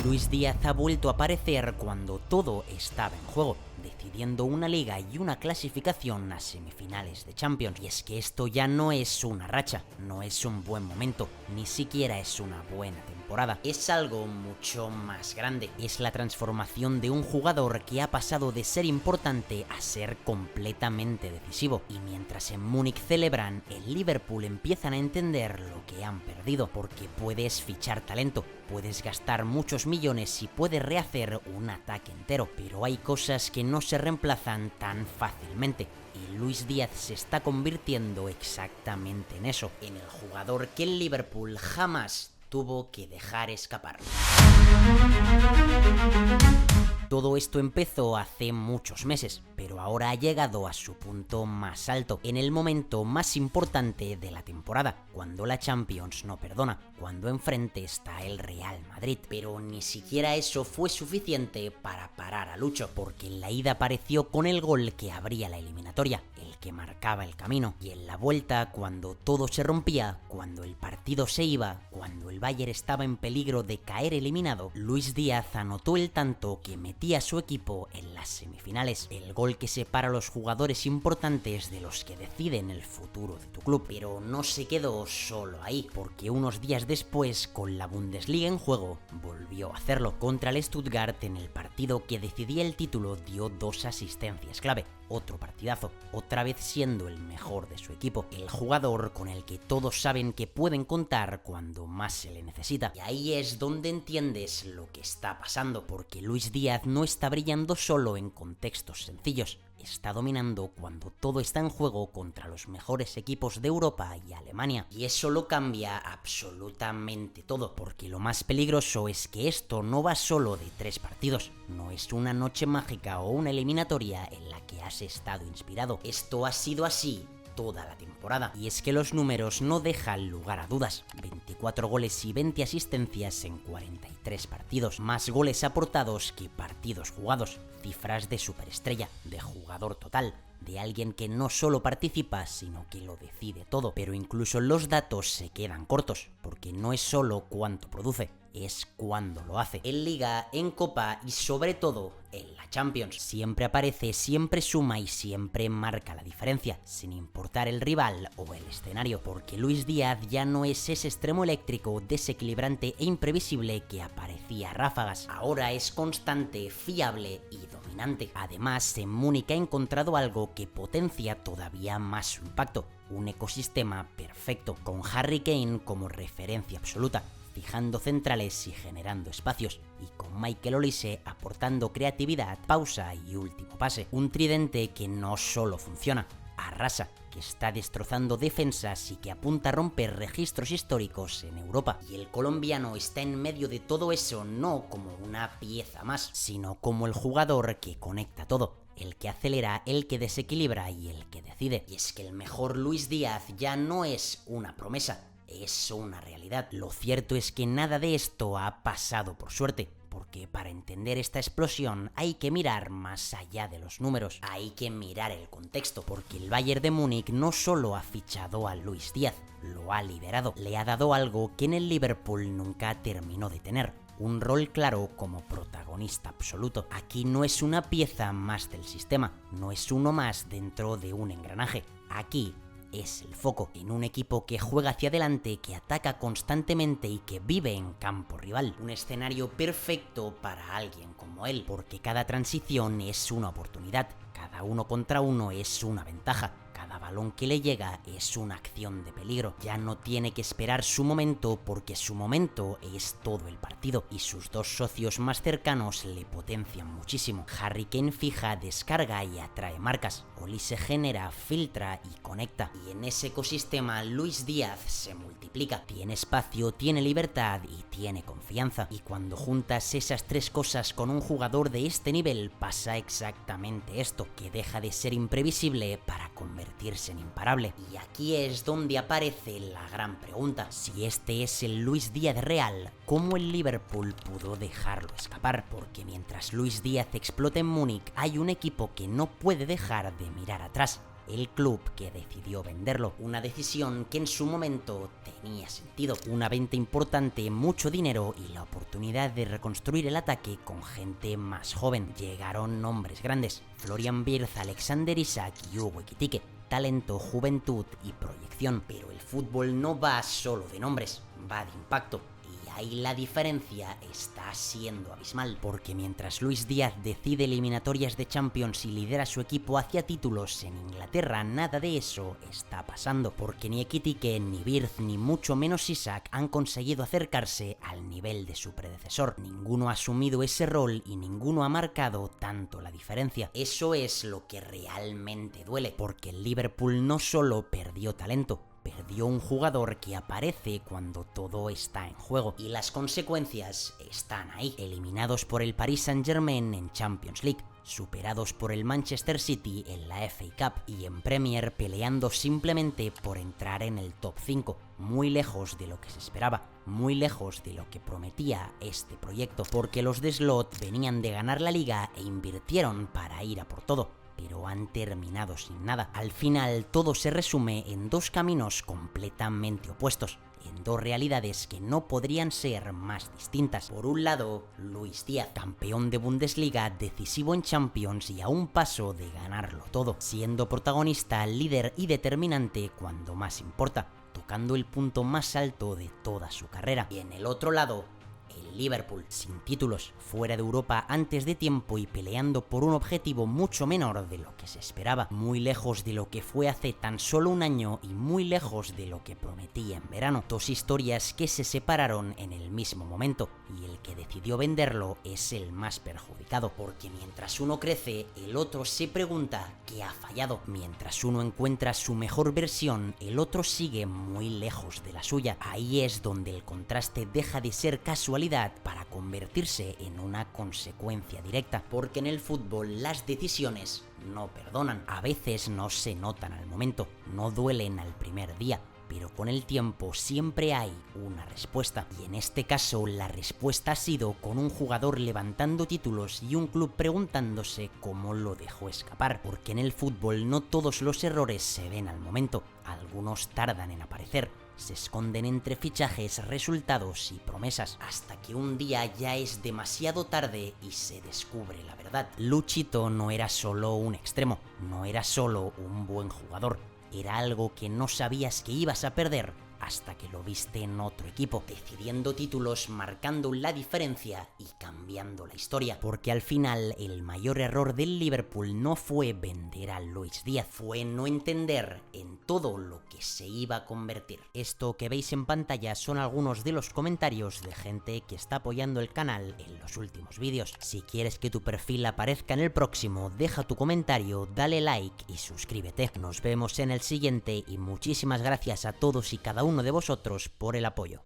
Luis Díaz ha vuelto a aparecer cuando todo estaba en juego, decidiendo una liga y una clasificación a semifinales de Champions. Y es que esto ya no es una racha, no es un buen momento, ni siquiera es una buena temporada. Es algo mucho más grande. Es la transformación de un jugador que ha pasado de ser importante a ser completamente decisivo. Y mientras en Múnich celebran, el Liverpool empiezan a entender lo que han perdido, porque puedes fichar talento, puedes gastar muchos millones y puedes rehacer un ataque entero, pero hay cosas que no se reemplazan tan fácilmente. Y Luis Díaz se está convirtiendo exactamente en eso, en el jugador que el Liverpool jamás tuvo que dejar escapar. Todo esto empezó hace muchos meses, pero ahora ha llegado a su punto más alto, en el momento más importante de la temporada, cuando la Champions no perdona, cuando enfrente está el Real Madrid. Pero ni siquiera eso fue suficiente para parar a Lucho, porque en la ida apareció con el gol que abría la eliminatoria, el que marcaba el camino, y en la vuelta, cuando todo se rompía, cuando el partido se iba, cuando el Bayern estaba en peligro de caer eliminado, Luis Díaz anotó el tanto que metía a su equipo en las semifinales, el gol que separa a los jugadores importantes de los que deciden el futuro de tu club. Pero no se quedó solo ahí, porque unos días después, con la Bundesliga en juego, volvió a hacerlo. Contra el Stuttgart, en el partido que decidía el título, dio 2 asistencias clave. Otro partidazo, otra vez siendo el mejor de su equipo, el jugador con el que todos saben que pueden contar cuando más se le necesita. Y ahí es donde entiendes lo que está pasando, porque Luis Díaz no está brillando solo en contextos sencillos, está dominando cuando todo está en juego contra los mejores equipos de Europa y Alemania. Y eso lo cambia absolutamente todo, porque lo más peligroso es que esto no va solo de 3 partidos, no es una noche mágica o una eliminatoria en la que has estado inspirado. Esto ha sido así toda la temporada, y es que los números no dejan lugar a dudas. 24 goles y 20 asistencias en 43 partidos, más goles aportados que partidos jugados, cifras de superestrella, de jugador total, de alguien que no solo participa, sino que lo decide todo. Pero incluso los datos se quedan cortos, porque no es solo cuánto produce, es cuándo lo hace. En Liga, en Copa y sobre todo en la Champions. Siempre aparece, siempre suma y siempre marca la diferencia, sin importar el rival o el escenario, porque Luis Díaz ya no es ese extremo eléctrico, desequilibrante e imprevisible que aparecía a ráfagas. Ahora es constante, fiable y dominante. Además, en Múnich ha encontrado algo que potencia todavía más su impacto, un ecosistema perfecto, con Harry Kane como referencia absoluta, fijando centrales y generando espacios, y con Michael Olise aportando creatividad, pausa y último pase. Un tridente que no solo funciona, arrasa, que está destrozando defensas y que apunta a romper registros históricos en Europa. Y el colombiano está en medio de todo eso, no como una pieza más, sino como el jugador que conecta todo, el que acelera, el que desequilibra y el que decide. Y es que el mejor Luis Díaz ya no es una promesa, es una realidad. Lo cierto es que nada de esto ha pasado por suerte, porque para entender esta explosión hay que mirar más allá de los números, hay que mirar el contexto, porque el Bayern de Múnich no solo ha fichado a Luis Díaz, lo ha liberado, le ha dado algo que en el Liverpool nunca terminó de tener, un rol claro como protagonista absoluto. Aquí no es una pieza más del sistema, no es uno más dentro de un engranaje, aquí es el foco, en un equipo que juega hacia adelante, que ataca constantemente y que vive en campo rival. Un escenario perfecto para alguien como él, porque cada transición es una oportunidad, cada 1 contra 1 es una ventaja, cada balón que le llega es una acción de peligro. Ya no tiene que esperar su momento, porque su momento es todo el partido, y sus 2 socios más cercanos le potencian muchísimo. Harry Kane fija, descarga y atrae marcas, Olise genera, filtra y conecta, y en ese ecosistema Luis Díaz se multiplica, tiene espacio, tiene libertad y tiene confianza. Y cuando juntas esas 3 cosas con un jugador de este nivel, pasa exactamente esto, que deja de ser imprevisible para convertirse en imparable. Y aquí es donde aparece la gran pregunta: si este es el Luis Díaz real, ¿cómo el Liverpool pudo dejarlo escapar? Porque mientras Luis Díaz explota en Múnich, hay un equipo que no puede dejar de mirar atrás, el club que decidió venderlo. Una decisión que en su momento tenía sentido. Una venta importante, mucho dinero y la oportunidad de reconstruir el ataque con gente más joven. Llegaron nombres grandes: Florian Wirtz, Alexander Isak y Hugo Ekitike. Talento, juventud y proyección. Pero el fútbol no va solo de nombres, va de impacto. Y ahí la diferencia está siendo abismal, porque mientras Luis Díaz decide eliminatorias de Champions y lidera su equipo hacia títulos en Inglaterra, nada de eso está pasando, porque ni Ekitike, ni Wirtz, ni mucho menos Isak han conseguido acercarse al nivel de su predecesor. Ninguno ha asumido ese rol y ninguno ha marcado tanto la diferencia. Eso es lo que realmente duele, porque el Liverpool no solo perdió talento, perdió un jugador que aparece cuando todo está en juego, y las consecuencias están ahí. Eliminados por el Paris Saint-Germain en Champions League, superados por el Manchester City en la FA Cup y en Premier peleando simplemente por entrar en el top 5, muy lejos de lo que se esperaba, muy lejos de lo que prometía este proyecto, porque los de Slot venían de ganar la liga e invirtieron para ir a por todo, pero han terminado sin nada. Al final todo se resume en dos caminos completamente opuestos, en dos realidades que no podrían ser más distintas. Por un lado, Luis Díaz, campeón de Bundesliga, decisivo en Champions y a un paso de ganarlo todo, siendo protagonista, líder y determinante cuando más importa, tocando el punto más alto de toda su carrera. Y en el otro lado, el Liverpool, sin títulos, fuera de Europa antes de tiempo y peleando por un objetivo mucho menor de lo que se esperaba, muy lejos de lo que fue hace tan solo un año y muy lejos de lo que prometía en verano. Dos historias que se separaron en el mismo momento, y el que decidió venderlo es el más perjudicado, porque mientras uno crece, el otro se pregunta qué ha fallado. Mientras uno encuentra su mejor versión, el otro sigue muy lejos de la suya. Ahí es donde el contraste deja de ser casualidad para convertirse en una consecuencia directa, porque en el fútbol las decisiones no perdonan. A veces no se notan al momento, no duelen al primer día, pero con el tiempo siempre hay una respuesta, y en este caso la respuesta ha sido con un jugador levantando títulos y un club preguntándose cómo lo dejó escapar, porque en el fútbol no todos los errores se ven al momento, algunos tardan en aparecer, se esconden entre fichajes, resultados y promesas, hasta que un día ya es demasiado tarde y se descubre la verdad. Luchito no era solo un extremo, no era solo un buen jugador, era algo que no sabías que ibas a perder hasta que lo viste en otro equipo, decidiendo títulos, marcando la diferencia y cambiando la historia, porque al final el mayor error del Liverpool no fue vender a Luis Díaz, fue no entender en todo lo que se iba a convertir. Esto que veis en pantalla son algunos de los comentarios de gente que está apoyando el canal en los últimos vídeos. Si quieres que tu perfil aparezca en el próximo, deja tu comentario, dale like y suscríbete. Nos vemos en el siguiente y muchísimas gracias a todos y cada uno de vosotros por el apoyo.